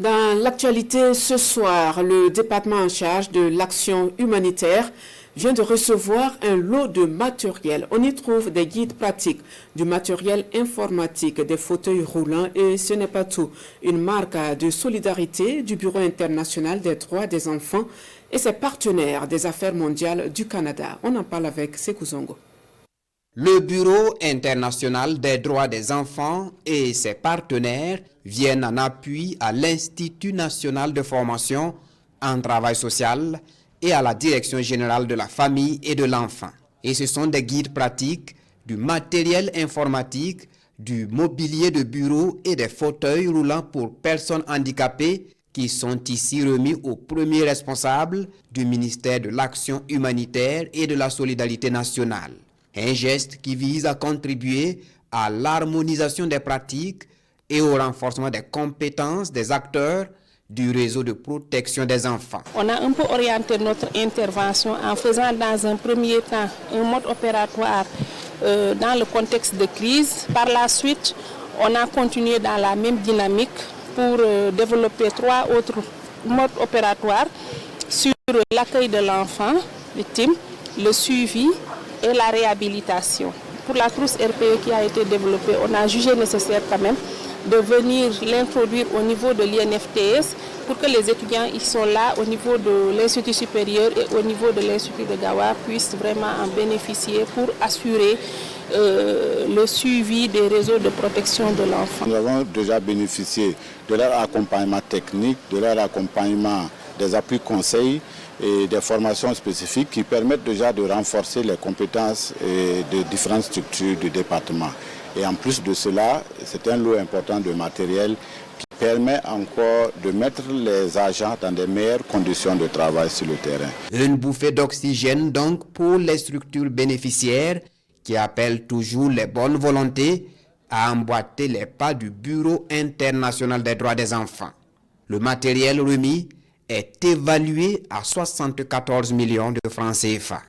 Dans l'actualité ce soir, le département en charge de l'action humanitaire vient de recevoir un lot de matériel. On y trouve des guides pratiques, du matériel informatique, des fauteuils roulants et ce n'est pas tout. Une marque de solidarité du Bureau international des droits des enfants et ses partenaires des affaires mondiales du Canada. On en parle avec Sekou Zongo. Le Bureau international des droits des enfants et ses partenaires viennent en appui à l'Institut national de formation en travail social et à la Direction générale de la famille et de l'enfant. Et ce sont des guides pratiques, du matériel informatique, du mobilier de bureau et des fauteuils roulants pour personnes handicapées qui sont ici remis aux premiers responsables du ministère de l'Action humanitaire et de la solidarité nationale. Un geste qui vise à contribuer à l'harmonisation des pratiques et au renforcement des compétences des acteurs du réseau de protection des enfants. On a un peu orienté notre intervention en faisant dans un premier temps un mode opératoire dans le contexte de crise. Par la suite, on a continué dans la même dynamique pour développer 3 autres modes opératoires sur l'accueil de l'enfant victime, le suivi et la réhabilitation. Pour la trousse RPE qui a été développée, on a jugé nécessaire quand même de venir l'introduire au niveau de l'INFTS pour que les étudiants qui sont là au niveau de l'Institut supérieur et au niveau de l'Institut de Gawa puissent vraiment en bénéficier pour assurer le suivi des réseaux de protection de l'enfant. Nous avons déjà bénéficié de leur accompagnement technique, de leur accompagnement des appuis conseils et des formations spécifiques qui permettent déjà de renforcer les compétences de différentes structures du département. Et en plus de cela, c'est un lot important de matériel qui permet encore de mettre les agents dans de meilleures conditions de travail sur le terrain. Une bouffée d'oxygène donc pour les structures bénéficiaires qui appellent toujours les bonnes volontés à emboîter les pas du Bureau international des droits des enfants. Le matériel remis est évalué à 74 millions de francs CFA.